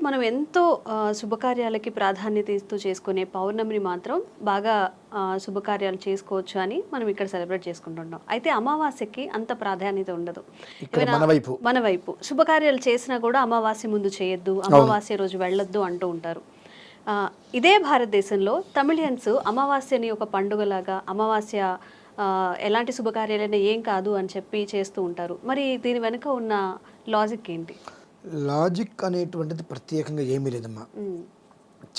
మనం ఎంతో శుభకార్యాలకి ప్రాధాన్యత ఇస్తూ చేసుకునే పౌర్ణమిని మాత్రం బాగా శుభకార్యాలు చేసుకోవచ్చు అని మనం ఇక్కడ సెలబ్రేట్ చేసుకుంటున్నాం. అయితే అమావాస్యకి అంత ప్రాధాన్యత ఉండదు. మన వైపు శుభకార్యాలు చేసినా కూడా అమావాస్య ముందు చేయొద్దు, అమావాస్య రోజు వెళ్ళొద్దు అంటూ ఉంటారు. ఇదే భారతదేశంలో తమిళియన్స్ అమావాస్యని ఒక పండుగలాగా, అమావాస్య ఎలాంటి శుభకార్యాలైనా ఏం కాదు అని చెప్పి చేస్తూ ఉంటారు. మరి దీని వెనుక ఉన్న లాజిక్ ఏంటి? లాజిక్ అనేటువంటిది ప్రత్యేకంగా ఏమీ లేదమ్మా.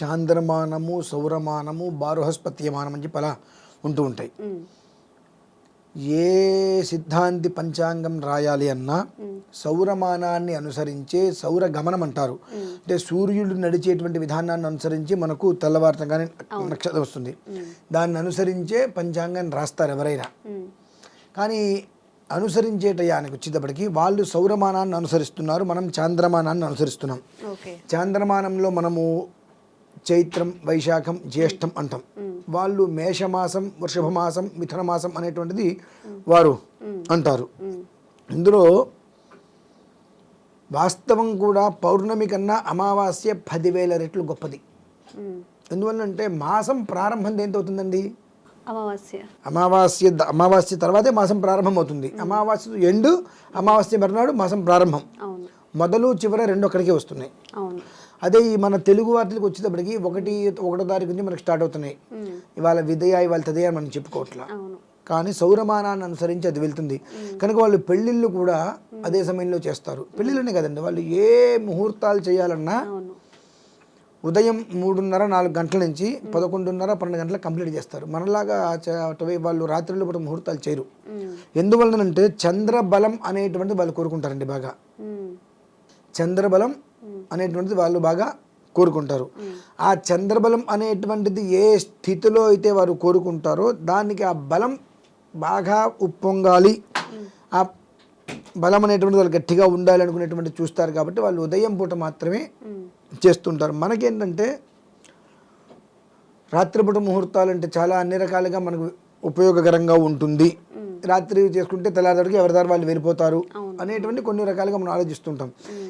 చాంద్రమానము, సౌరమానము, బారుహస్పత్యమానం అని చెప్పి అలా ఉంటూ ఉంటాయి. ఏ సిద్ధాంతి పంచాంగం రాయాలి అన్నా సౌరమానాన్ని అనుసరించే సౌర గమనం అంటారు. అంటే సూర్యుడు నడిచేటువంటి విధానాన్ని అనుసరించి మనకు తెల్లవారుతంగానే నక్షత్రం వస్తుంది. దాన్ని అనుసరించే పంచాంగాన్ని రాస్తారు ఎవరైనా. కానీ అనుసరించే టయానికి వచ్చేటప్పటికి వాళ్ళు సౌరమానాన్ని అనుసరిస్తున్నారు, మనం చాంద్రమానాన్ని అనుసరిస్తున్నాం. చాంద్రమానంలో మనము చైత్రం, వైశాఖం, జ్యేష్టం అంటాం. వాళ్ళు మేషమాసం, వృషభ మాసం, మిథున మాసం అనేటువంటిది వారు అంటారు. ఇందులో వాస్తవం కూడా పౌర్ణమి కన్నా అమావాస్య 10,000 రెట్లు గొప్పది. ఎందువల్లంటే మాసం ప్రారంభం దేంతో అవుతుందండి? అమావాస్య తర్వాతే మాసం ప్రారంభం అవుతుంది. అమావాస్య ఎండు, అమావాస్య మరునాడు మాసం ప్రారంభం. మొదలు చివర రెండు అక్కడికే వస్తున్నాయి. అదే ఈ మన తెలుగు వార్తలకు వచ్చేటప్పటికి 1వ తారీఖు నుంచి మనకు స్టార్ట్ అవుతున్నాయి. ఇవాళ విదయ, ఇవాళ తదయ మనం చెప్పుకోవట్లా. కానీ సౌరమానాన్ని అనుసరించి అది వెళ్తుంది కనుక వాళ్ళు పెళ్ళిళ్ళు కూడా అదే సమయంలో చేస్తారు. పెళ్ళిళ్ళనే కదండి, వాళ్ళు ఏ ముహూర్తాలు చేయాలన్నా ఉదయం 3:30-4 గంటల నుంచి 11:30-12 గంటలకు కంప్లీట్ చేస్తారు. మనలాగా వాళ్ళు రాత్రిలో పూట ముహూర్తాలు చేయరు. ఎందువలనంటే చంద్రబలం అనేటువంటిది వాళ్ళు కోరుకుంటారండి బాగా. చంద్రబలం అనేటువంటిది వాళ్ళు బాగా కోరుకుంటారు. ఆ చంద్రబలం అనేటువంటిది ఏ స్థితిలో అయితే వారు కోరుకుంటారో దానికి ఆ బలం బాగా ఉప్పొంగాలి, ఆ బలం అనేటువంటిది వాళ్ళు గట్టిగా ఉండాలి అనుకునేటువంటి చూస్తారు. కాబట్టి వాళ్ళు ఉదయం పూట మాత్రమే చేస్తుంటారు. మనకేంటంటే రాత్రిపూట ముహూర్తాలు అంటే చాలా అన్ని రకాలుగా మనకు ఉపయోగకరంగా ఉంటుంది. రాత్రి చేసుకుంటే తెల్లారికి ఎవరిదారు వాళ్ళు వెళ్ళిపోతారు అనేటువంటి కొన్ని రకాలుగా మనం ఆలోచిస్తుంటాం.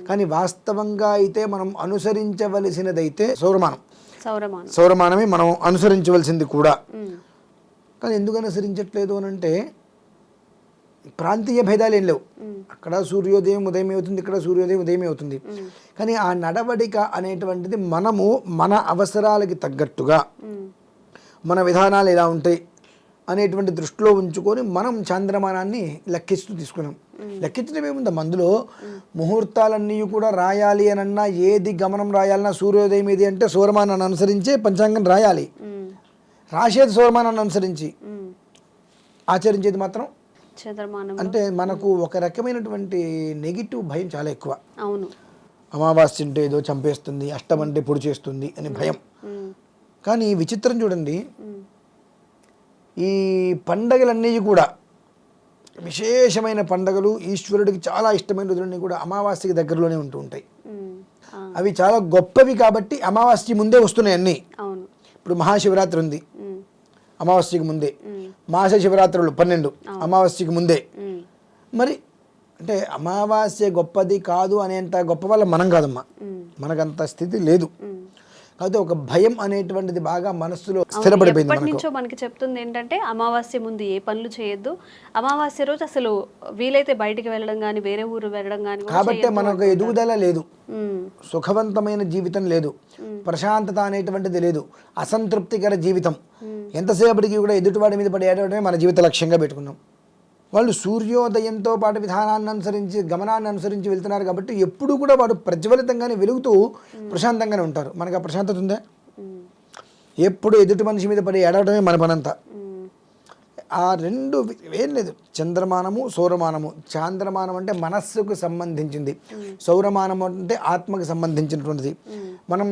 కానీ వాస్తవంగా అయితే మనం అనుసరించవలసినదైతే సౌరమానమే మనం అనుసరించవలసింది కూడా. కానీ ఎందుకు అనుసరించట్లేదు అని అంటే ప్రాంతీయ భేదాలు ఏం లేవు. అక్కడ సూర్యోదయం ఉదయమే అవుతుంది, ఇక్కడ సూర్యోదయం ఉదయమే అవుతుంది. కానీ ఆ నడవడిక అనేటువంటిది మనము మన అవసరాలకి తగ్గట్టుగా మన విధానాలు ఎలా ఉంటాయి అనేటువంటి దృష్టిలో ఉంచుకొని మనం చాంద్రమానాన్ని లెక్కిస్తూ తీసుకున్నాం. లెక్కించడం ఏముందా, అందులో ముహూర్తాలన్నీ కూడా రాయాలి అనన్నా, ఏది గమనం రాయాలన్నా సూర్యోదయం ఏది అంటే సౌరమానాన్ని అనుసరించే పంచాంగం రాయాలి. రాసేది సౌరమానాన్ని అనుసరించి, ఆచరించేది మాత్రం అంటే మనకు ఒక రకమైనటువంటి నెగిటివ్ భయం చాలా ఎక్కువ. అమావాస్య అంటే ఏదో చంపేస్తుంది, అష్టం అంటే పొడి చేస్తుంది అని భయం. కానీ విచిత్రం చూడండి, ఈ పండగలన్నీ కూడా విశేషమైన పండగలు, ఈశ్వరుడికి చాలా ఇష్టమైన రోజులన్నీ కూడా అమావాస్యకి దగ్గరలోనే ఉంటూ ఉంటాయి. అవి చాలా గొప్పవి కాబట్టి అమావాస్య ముందే వస్తున్నాయి అన్నీ. ఇప్పుడు మహాశివరాత్రి ఉంది అమావాస్యకి ముందే, మాస శివరాత్రులు 12 అమావాస్యకి ముందే. మరి అంటే అమావాస్య గొప్పది కాదు అనేంత గొప్ప వల్ల మనం కాదమ్మా, మనకంత స్థితి లేదు. కాకపోతే ఒక భయం అనేటువంటిది బాగా మనస్సులో స్థిరపడిపోయింది. ఎప్పటి నుంచో మనకి చెప్తుంది ఏంటంటే అమావాస్య ముందు ఏ పనులు చేయొద్దు, అమావాస్య రోజు అసలు వీలైతే బయటికి వెళ్ళడం కానీ, వేరే ఊరు వెళ్ళడం కానీ. కాబట్టి మనకు ఎదుగుదల లేదు, సుఖవంతమైన జీవితం లేదు, ప్రశాంతత అనేటువంటిది లేదు, అసంతృప్తికర జీవితం. ఎంతసేపటికి కూడా ఎదుటివాడి మీద పడి ఏడవడమే మన జీవిత లక్ష్యంగా పెట్టుకున్నాం. వాళ్ళు సూర్యోదయంతో పాటు విధానాన్ని అనుసరించి, గమనాన్ని అనుసరించి వెళ్తున్నారు కాబట్టి ఎప్పుడు కూడా వాడు ప్రజ్వలితంగానే వెలుగుతూ ప్రశాంతంగానే ఉంటారు. మనకు ఆ ప్రశాంతత ఉందా? ఎప్పుడు ఎదుటి మనిషి మీద పడి ఏడవడమే మన పనంతా. ఆ రెండు ఏం లేదు. చంద్రమానము, సౌరమానము. చాంద్రమానం అంటే మనస్సుకు సంబంధించింది, సౌరమానం అంటే ఆత్మకు సంబంధించినటువంటిది. మనం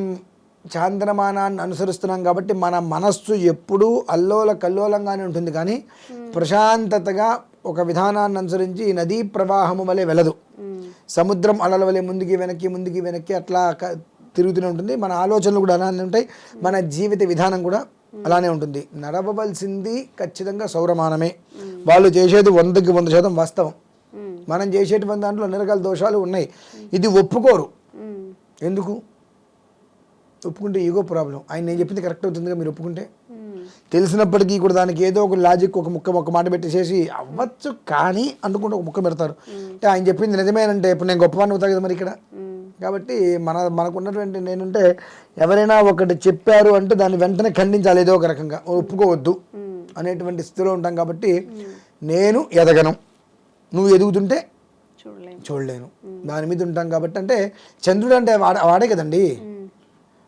చాంద్రమానాన్ని అనుసరిస్తున్నాం కాబట్టి మన మనస్సు ఎప్పుడూ అల్లోల కల్లోలంగానే ఉంటుంది. కానీ ప్రశాంతతగా ఒక విధానాన్ని అనుసరించి నదీ ప్రవాహము వలె వెళ్ళదు. సముద్రం అలల వలె ముందుకి వెనక్కి అట్లా తిరుగుతూనే ఉంటుంది. మన ఆలోచనలు కూడా అలానే ఉంటాయి, మన జీవిత విధానం కూడా అలానే ఉంటుంది. నడవవలసింది ఖచ్చితంగా సౌరమానమే. వాళ్ళు చేసేది 100కి 100% వాస్తవం. మనం చేసేటువంటి దాంట్లో అన్ని రకాల దోషాలు ఉన్నాయి. ఇది ఒప్పుకోరు. ఎందుకు? ఒప్పుకుంటే ఈగో ప్రాబ్లం. ఆయన నేను చెప్పింది కరెక్ట్ అవుతుందిగా మీరు ఒప్పుకుంటే, తెలిసినప్పటికీ కూడా దానికి ఏదో ఒక లాజిక్ ఒక మాట పెట్టేసేసి అవ్వచ్చు కానీ అనుకుంటే ఒక ముక్క పెడతారు. అంటే ఆయన చెప్పింది నిజమేనంటే ఇప్పుడు నేను గొప్పవాడిని అవుతా కదా మరి ఇక్కడ. కాబట్టి మనకున్నటువంటి నేనంటే ఎవరైనా ఒకటి చెప్పారు అంటే దాన్ని వెంటనే ఖండించాలి, ఏదో ఒక రకంగా ఒప్పుకోవద్దు అనేటువంటి స్థితిలో ఉంటాం. కాబట్టి నేను ఎదగను, నువ్వు ఎదుగుతుంటే చూడలేను, దాని మీద ఉంటాం. కాబట్టి అంటే చంద్రుడు అంటే వాడే కదండి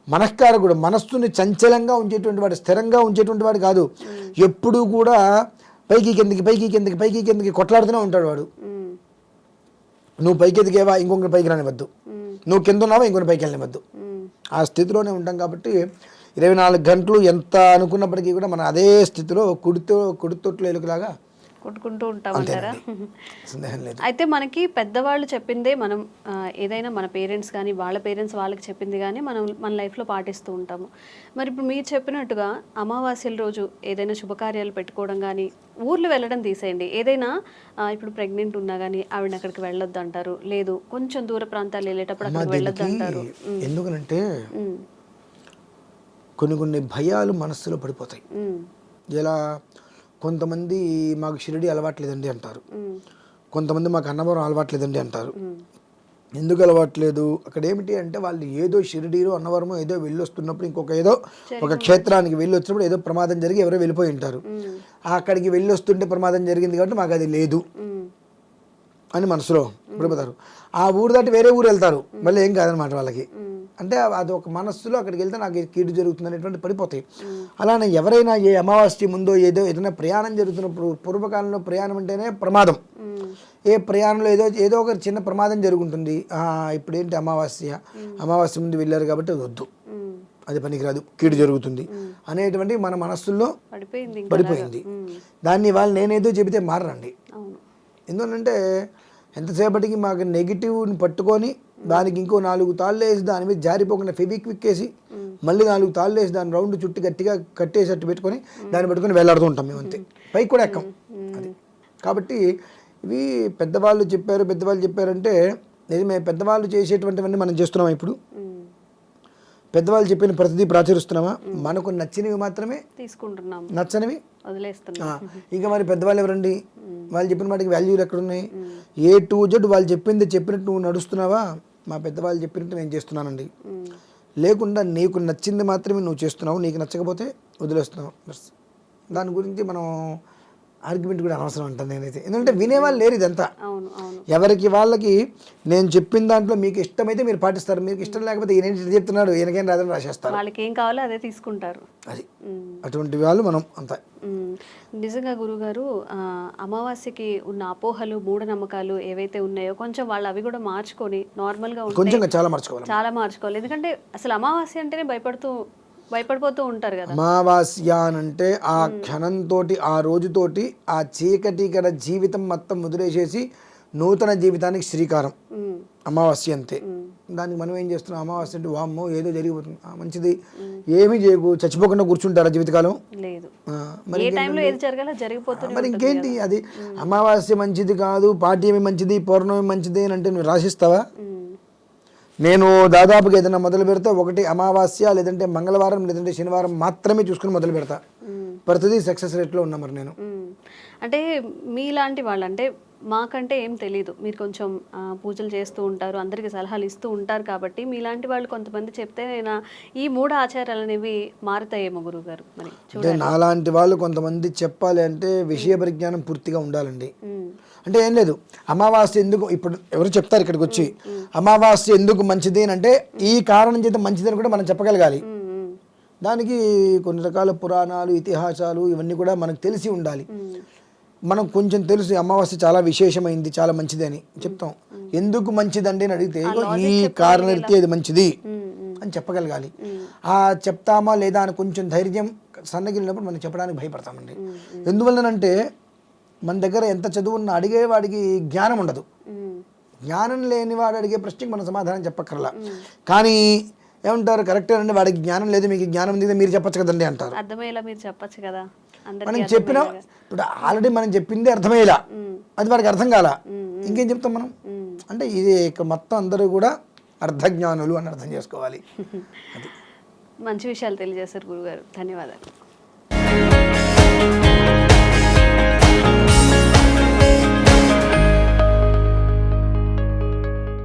మనఃకారకుడు, మనస్సుని చంచలంగా ఉంచేటువంటి వాడు, స్థిరంగా ఉంచేటువంటి వాడు కాదు. ఎప్పుడూ కూడా పైకి కిందకి కొట్లాడుతూనే ఉంటాడు వాడు. నువ్వు పైకి ఎదిగేవా ఇంకొకరి పైకి రానివద్దు, నువ్వు కింద ఉన్నావా ఇంకొకరి పైకి వెళ్ళనివద్దు, ఆ స్థితిలోనే ఉంటాం. కాబట్టి 24 గంటలు ఎంత అనుకున్నప్పటికీ కూడా మనం అదే స్థితిలో కుడితొట్లు ఎలుకలాగా కొట్టుకుంటూ ఉంటామంటారా? సందేహం లేదు. అయితే మనకి పెద్దవాళ్ళు చెప్పిందే మనం ఏదైనా మన పేరెంట్స్ కానీ వాళ్ళ పేరెంట్స్ వాళ్ళకి చెప్పింది కానీ మనం మన లైఫ్లో పాటిస్తూ ఉంటాము. మరి ఇప్పుడు మీరు చెప్పినట్టుగా అమావాస్యల రోజు ఏదైనా శుభకార్యాలు పెట్టుకోవడం కానీ, ఊర్లు వెళ్ళడం తీసేయండి, ఏదైనా ఇప్పుడు ప్రెగ్నెంట్ ఉన్నా కానీ ఆవిడ అక్కడికి వెళ్ళొద్దు అంటారు, లేదు కొంచెం దూర ప్రాంతాలు వెళ్ళేటప్పుడు అక్కడికి వెళ్ళొద్దు అంటారు. ఎందుకనంటే కొన్ని భయాలు మనస్సులో పడిపోతాయి. ఎలా కొంతమంది మాకు షిరిడి అలవాట్లేదండి అంటారు, కొంతమంది మాకు అన్నవరం అలవాట్లేదండి అంటారు. ఎందుకు అలవాట్లేదు అక్కడ ఏమిటి అంటే వాళ్ళు ఏదో షిరిడీలో అన్నవరమో ఏదో వెళ్ళొస్తున్నప్పుడు ఇంకొక ఏదో ఒక క్షేత్రానికి వెళ్ళి వచ్చినప్పుడు ఏదో ప్రమాదం జరిగి ఎవరో వెళ్ళిపోయి ఉంటారు. అక్కడికి వెళ్ళి వస్తుంటే ప్రమాదం జరిగింది కాబట్టి మాకు అది లేదు అని మనసులో పడిపోతారు. ఆ ఊరు దాటి వేరే ఊరు వెళ్తారు, మళ్ళీ ఏం కాదనమాట వాళ్ళకి. అంటే అది ఒక మనస్సులో అక్కడికి వెళ్తే నాకు కీడు జరుగుతుంది అనేటువంటి పడిపోతాయి. అలానే ఎవరైనా ఏ అమావాస్య ముందో ఏదైనా ప్రయాణం జరుగుతున్నప్పుడు, పూర్వకాలంలో ప్రయాణం అంటేనే ప్రమాదం. ఏ ప్రయాణంలో ఏదో ఒక చిన్న ప్రమాదం జరుగుతుంది. ఇప్పుడు ఏంటి అమావాస్య ముందు వెళ్ళారు కాబట్టి వద్దు, అది పనికిరాదు, కీడు జరుగుతుంది అనేటువంటి మన మనస్సుల్లో పడిపోయింది. దాన్ని వాళ్ళు నేనేదో చెబితే మారండి. ఎందుకంటే ఎంతసేపటికి మాకు నెగిటివ్ని పట్టుకొని దానికి ఇంకో 4 తాళ్ళు వేసి దాని మీద జారిపోకుండా ఫెవిక్విక్ వేసి మళ్ళీ 4 తాళ్ళు వేసి దాని రౌండ్ చుట్టి గట్టిగా కట్టేసట్టు పెట్టుకొని దాన్ని పట్టుకొని వేలాడుతూ ఉంటాం మేము, అంతే, పైకి కూడా ఎక్కం. అది కాబట్టి ఇవి పెద్దవాళ్ళు చెప్పారంటే నిజమే, పెద్దవాళ్ళు చేసేటువంటివన్నీ మనం చేస్తున్నామా? ఇప్పుడు పెద్దవాళ్ళు చెప్పిన ప్రతిదీ ప్రాచురిస్తున్నామా? మనకు నచ్చినవి మాత్రమే తీసుకుంటున్నాం, నచ్చనివి వదిలేస్తున్నాం. ఇంకా మరి పెద్దవాళ్ళు ఎవరండి? వాళ్ళు చెప్పిన వాటికి వాల్యూలు ఎక్కడున్నాయి? A to Z వాళ్ళు చెప్పినట్టు నువ్వు నడుస్తున్నావా? మా పెద్దవాళ్ళు చెప్పినట్టు నేను చేస్తున్నానండి. లేకుండా నీకు నచ్చింది మాత్రమే నువ్వు చేస్తున్నావు, నీకు నచ్చకపోతే వదిలేస్తున్నావు. దాని గురించి మనం ఆర్గ్యుమెంట్ కూడా అనవసరం అంటాను నేనైతే. ఎందుకంటే వినేవాళ్ళు లేరు ఇదంతా. ఎవరికి వాళ్ళకి నేను చెప్పిన దాంట్లో మీకు ఇష్టమైతే మీరు పాటిస్తారు, మీకు ఇష్టం లేకపోతే ఈయన చెప్తున్నాడు ఈయనకేం రాదని రాసేస్తారు, వాళ్ళకి ఏం కావాలో అదే తీసుకుంటారు. అది అటువంటి వాళ్ళు మనం అంతా. నిజంగా గురుగారు, అమావాస్యకి ఉన్న అపోహలు, మూఢనమ్మకాలు ఏవైతే ఉన్నాయో కొంచెం వాళ్ళు అవి కూడా మార్చుకొని నార్మల్గా కొంచెం చాలా మార్చుకోవాలి. ఎందుకంటే అసలు అమావాస్య అంటేనే భయపడిపోతూ ఉంటారు కదా. అమావాస్య అంటే ఆ క్షణంతోటి, ఆ రోజుతోటి ఆ చీకటికర జీవితం మొత్తం వదిలేసేసి నూతన జీవితానికి శ్రీకారం అమావాస్య అంతే. దానికి మనం ఏం చేస్తున్నాం? అమావాస్య అంటే వామ్మో ఏదో జరిగిపోతుంది, మంచిది, ఏమీ చేయకు, చచ్చిపోకుండా కూర్చుంటారా జీవితకాలం? లేదు, మరి ఇంకేంటి? అది అమావాస్య మంచిది కాదు, పాడ్యమి మంచిది, పౌర్ణమి మంచిది అని అంటే నువ్వు రాసిస్తావా? నేను దాదాపుగా ఏదైనా మొదలు పెడితే ఒకటి అమావాస్య, లేదంటే మంగళవారం, లేదంటే శనివారం మాత్రమే చూసుకుని మొదలు పెడతా. ప్రతిదీ సక్సెస్ రేట్లో ఉన్నా మరి నేను. అంటే మీలాంటి వాళ్ళు, అంటే మాకంటే ఏం తెలీదు, మీరు కొంచెం పూజలు చేస్తూ ఉంటారు, అందరికి సలహాలు ఇస్తూ ఉంటారు, కాబట్టి మీలాంటి వాళ్ళు కొంతమంది చెప్తే ఈ 3 ఆచారాలు అనేవి మారుతాయేమో గురువుగారు. మరి అంటే నాలాంటి వాళ్ళు కొంతమంది చెప్పాలి అంటే విషయ పరిజ్ఞానం పూర్తిగా ఉండాలండి. అంటే ఏం లేదు, అమావాస్య ఎందుకు, ఇప్పుడు ఎవరు చెప్తారు ఇక్కడికి వచ్చి అమావాస్య ఎందుకు మంచిది అని అంటే ఈ కారణం చేత మంచిది అని కూడా మనం చెప్పగలగాలి. దానికి కొన్ని రకాల పురాణాలు, ఇతిహాసాలు ఇవన్నీ కూడా మనకు తెలిసి ఉండాలి. మనం కొంచెం తెలుసు అమావాస్య చాలా విశేషమైంది, చాలా మంచిది అని చెప్తాం. ఎందుకు మంచిదండి అని అడిగితే ఈ కారణరీత్యా ఇది మంచిది అని చెప్పగలగాలి. చెప్తామా లేదా అని కొంచెం ధైర్యం సన్నగిలినప్పుడు మనం చెప్పడానికి భయపడతామండి. ఎందువల్లనంటే మన దగ్గర ఎంత చదువున్న అడిగేవాడికి జ్ఞానం ఉండదు. జ్ఞానం లేని వాడు అడిగే ప్రశ్నకి మనం సమాధానం చెప్పక్కర్లా. కానీ ఏమంటారు, కరెక్టే అండి, వాడికి జ్ఞానం లేదు, మీకు జ్ఞనం ఉంది, మీరు చెప్పచ్చు కదండి అంటారు. అర్థమయ్యేలా మీరు చెప్పచ్చు కదా. మనం చెప్పినా ఇప్పుడు ఆల్రెడీ మనం చెప్పింది అర్థమయ్యేలా, అది వాడికి అర్థం కాల, ఇంకేం చెప్తాం మనం? అంటే ఇది మొత్తం అందరూ కూడా అర్ధజ్ఞానులు అని అర్థం చేసుకోవాలి. అది మంచి విషయాలు తెలియజేశారు గురుగారు. ధన్యవాదాలు.